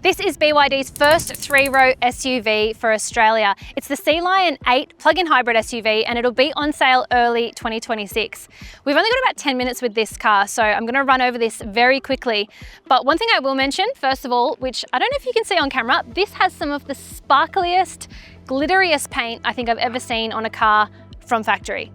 This is BYD's first three-row SUV for Australia. It's the Sealion 8 plug-in hybrid SUV and it'll be on sale early 2026. We've only got about 10 minutes with this car, so I'm going to run over this very quickly. But one thing I will mention, first of all, which I don't know if you can see on camera, this has some of the sparkliest, glitteriest paint I think I've ever seen on a car from factory.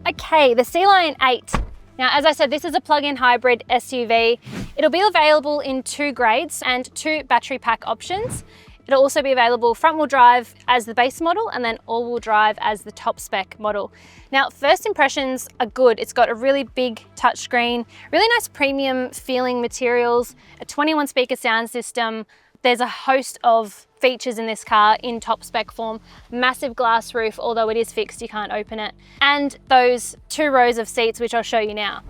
Okay, the Sealion 8. Now, as I said, this is a plug-in hybrid SUV. It'll be available in 2 grades and 2 battery pack options. It'll also be available front-wheel drive as the base model and then all-wheel drive as the top-spec model. Now, first impressions are good. It's got a really big touchscreen, really nice premium feeling materials, a 21-speaker sound system. There's a host of features in this car in top spec form, massive glass roof, although it is fixed, you can't open it, and those 2 rows of seats, which I'll show you now.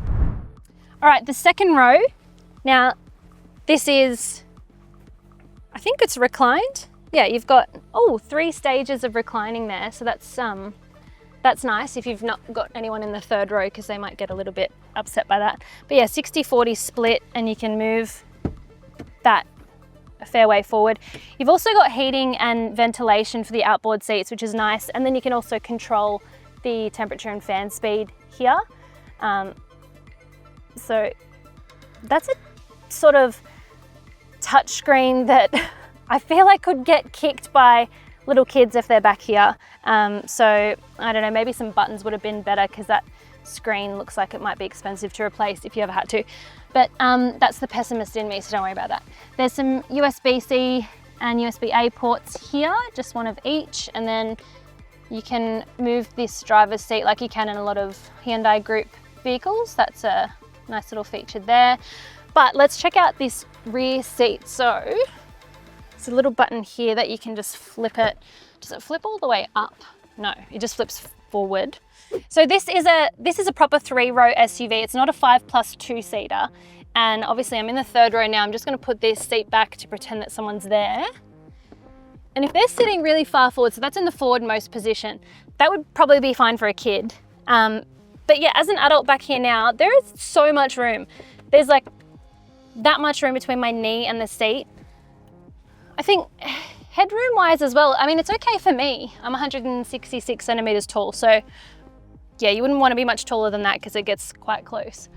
All right, the second row, now this is, I think it's reclined. Yeah, you've got, 3 stages of reclining there, so that's nice if you've not got anyone in the third row because they might get a little bit upset by that. But yeah, 60-40 split and you can move that a fair way forward. You've also got heating and ventilation for the outboard seats, which is nice. And then you can also control the temperature and fan speed here. So that's a sort of touchscreen that I feel like could get kicked by little kids if they're back here. So I don't know, maybe some buttons would have been better because that screen looks like it might be expensive to replace if you ever had to. But that's the pessimist in me, so don't worry about that. There's some USB-C and USB-A ports here, just one of each, and then you can move this driver's seat like you can in a lot of Hyundai Group vehicles. That's a nice little feature there. But let's check out this rear seat. So there's a little button here that you can just flip it. Does it flip all the way up? No, it just flips forward. So this is a proper 3-row SUV. It's not a 5+2 seater. And obviously I'm in the third row now. I'm just going to put this seat back to pretend that someone's there. And if they're sitting really far forward, so that's in the forward-most position, that would probably be fine for a kid. But yeah, as an adult back here now, there is so much room. There's like that much room between my knee and the seat. I think headroom wise as well, I mean, it's okay for me. I'm 166 centimeters tall, so yeah, you wouldn't want to be much taller than that because it gets quite close.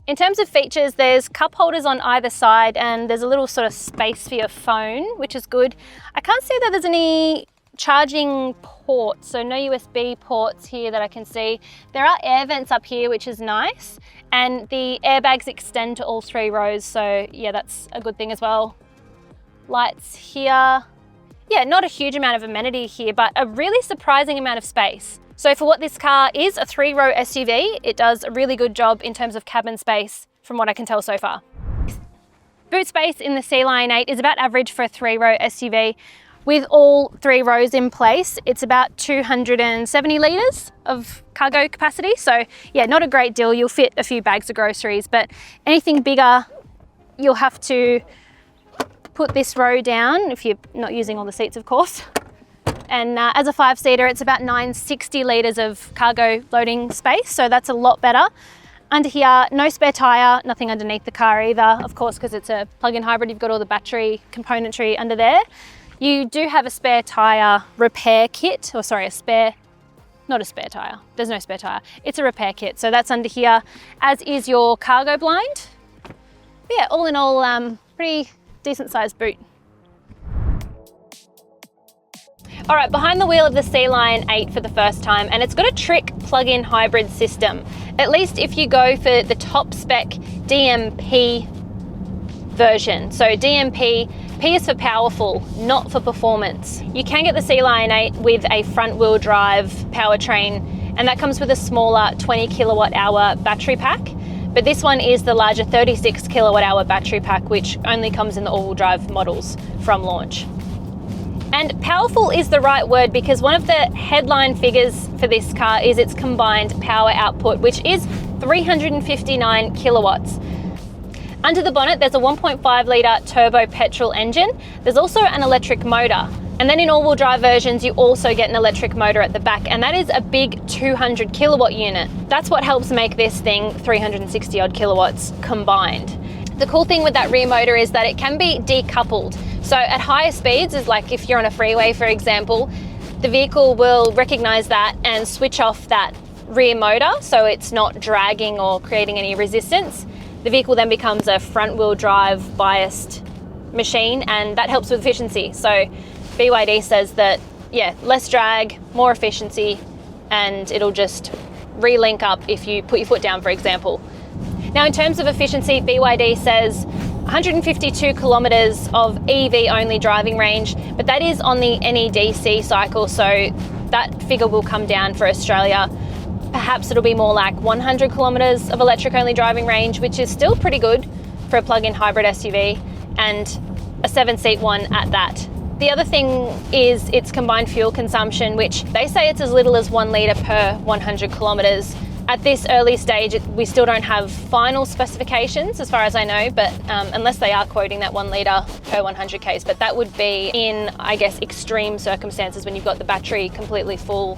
In terms of features, there's cup holders on either side and there's a little sort of space for your phone, which is good. I can't see that there's any charging ports, so no USB ports here that I can see. There are air vents up here, which is nice, and the airbags extend to all 3 rows, so yeah, that's a good thing as well. Lights here. Yeah, not a huge amount of amenity here, but a really surprising amount of space. So for what this car is, a 3-row SUV, it does a really good job in terms of cabin space from what I can tell so far. Boot space in the Sealion 8 is about average for a 3-row SUV. With all 3 rows in place, it's about 270 litres of cargo capacity. So yeah, not a great deal. You'll fit a few bags of groceries, but anything bigger, you'll have to put this row down if you're not using all the seats, of course. And as a 5-seater, it's about 960 litres of cargo loading space, so that's a lot better. Under here, no spare tyre, nothing underneath the car either, of course, because it's a plug-in hybrid, you've got all the battery componentry under there. You do have a spare tyre repair kit, or sorry, not a spare tyre, there's no spare tyre. It's a repair kit, so that's under here, as is your cargo blind. But yeah, all in all, pretty decent sized boot. All right, behind the wheel of the Sealion 8 for the first time, and it's got a trick plug-in hybrid system, at least if you go for the top spec DMP version. So DMP, P is for powerful, not for performance. You can get the Sealion 8 with a front wheel drive powertrain, and that comes with a smaller 20 kilowatt hour battery pack. But this one is the larger 36 kilowatt hour battery pack, which only comes in the all-wheel drive models from launch. And powerful is the right word because one of the headline figures for this car is its combined power output, which is 359 kilowatts. Under the bonnet, there's a 1.5 litre turbo petrol engine. There's also an electric motor. And then in all-wheel drive versions, you also get an electric motor at the back, and that is a big 200 kilowatt unit. That's what helps make this thing 360 odd kilowatts combined. The cool thing with that rear motor is that it can be decoupled. So at higher speeds, is like if you're on a freeway, for example, the vehicle will recognize that and switch off that rear motor so it's not dragging or creating any resistance. The vehicle then becomes a front-wheel drive biased machine, and that helps with efficiency. So BYD says that, yeah, less drag, more efficiency, and it'll just re-link up if you put your foot down, for example. Now, in terms of efficiency, BYD says 152 kilometers of EV-only driving range, but that is on the NEDC cycle, so that figure will come down for Australia. Perhaps it'll be more like 100 kilometers of electric-only driving range, which is still pretty good for a plug-in hybrid SUV, and a 7-seat one at that. The other thing is its combined fuel consumption, which they say it's as little as 1 litre per 100 kilometres. At this early stage, we still don't have final specifications as far as I know, but unless they are quoting that 1 litre per 100 k's, but that would be in, I guess, extreme circumstances when you've got the battery completely full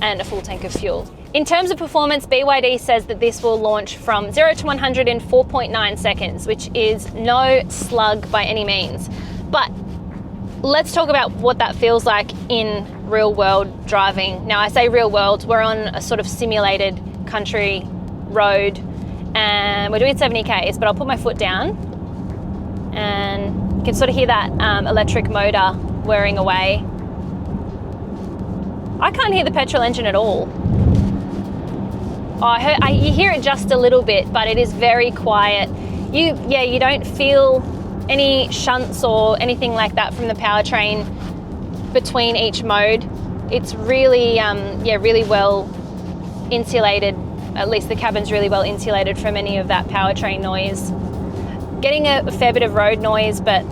and a full tank of fuel. In terms of performance, BYD says that this will launch from 0 to 100 in 4.9 seconds, which is no slug by any means. But let's talk about what that feels like in real world driving. Now, I say real world, we're on a sort of simulated country road and we're doing 70 k's, but I'll put my foot down and you can sort of hear that electric motor whirring away. I can't hear the petrol engine at all. You hear it just a little bit, but it is very quiet. You don't feel any shunts or anything like that from the powertrain between each mode. It's really, really well insulated. At least the cabin's really well insulated from any of that powertrain noise. Getting a fair bit of road noise, but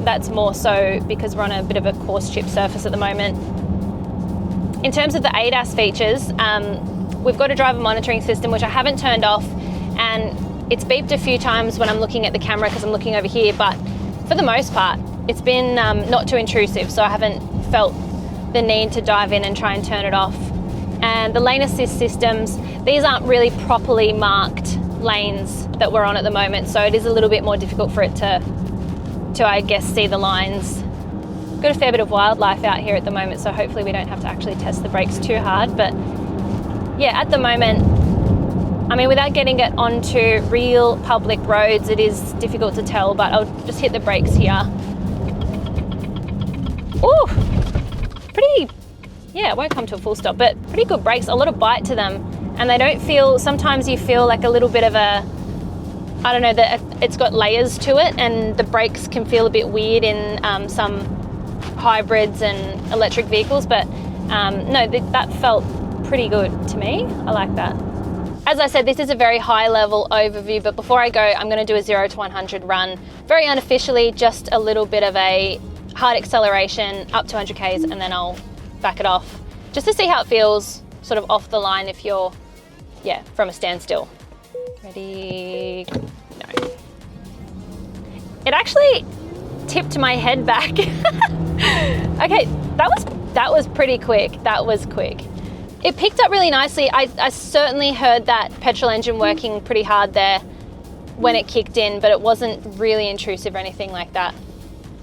that's more so because we're on a bit of a coarse chip surface at the moment. In terms of the ADAS features, we've got a driver monitoring system, which I haven't turned off, and it's beeped a few times when I'm looking at the camera because I'm looking over here, but for the most part, it's been not too intrusive, so I haven't felt the need to dive in and try and turn it off. And the lane assist systems, these aren't really properly marked lanes that we're on at the moment, so it is a little bit more difficult for it to I guess, see the lines. Got a fair bit of wildlife out here at the moment, so hopefully we don't have to actually test the brakes too hard, but yeah, at the moment, I mean, without getting it onto real public roads, it is difficult to tell, but I'll just hit the brakes here. Ooh, pretty, yeah, it won't come to a full stop, but pretty good brakes, a lot of bite to them. And they don't feel, sometimes you feel like a little bit of a, I don't know, that it's got layers to it, and the brakes can feel a bit weird in some hybrids and electric vehicles, but no, that felt pretty good to me. I like that. As I said, this is a very high level overview, but before I go, I'm going to do a 0 to 100 run. Very unofficially, just a little bit of a hard acceleration up to 100 k's, and then I'll back it off just to see how it feels sort of off the line if you're, yeah, from a standstill. Ready? No. It actually tipped my head back. Okay, that was pretty quick. That was quick. It picked up really nicely. I certainly heard that petrol engine working pretty hard there when it kicked in, but it wasn't really intrusive or anything like that.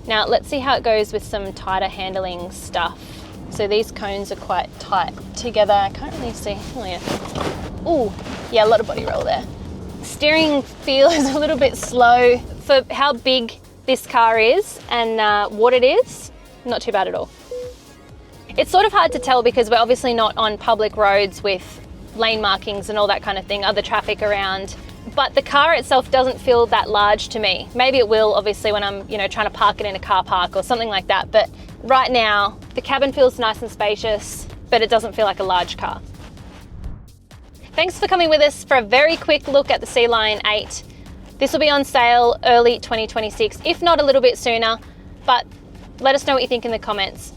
Now let's see how it goes with some tighter handling stuff. So these cones are quite tight together. I can't really see. Oh yeah. Ooh, yeah, a lot of body roll there. Steering feel is a little bit slow for how big this car is and what it is. Not too bad at all. It's sort of hard to tell because we're obviously not on public roads with lane markings and all that kind of thing, other traffic around, but the car itself doesn't feel that large to me. Maybe it will, obviously, when I'm, trying to park it in a car park or something like that, but right now the cabin feels nice and spacious, but it doesn't feel like a large car. Thanks for coming with us for a very quick look at the Sealion 8. This will be on sale early 2026, if not a little bit sooner, but let us know what you think in the comments.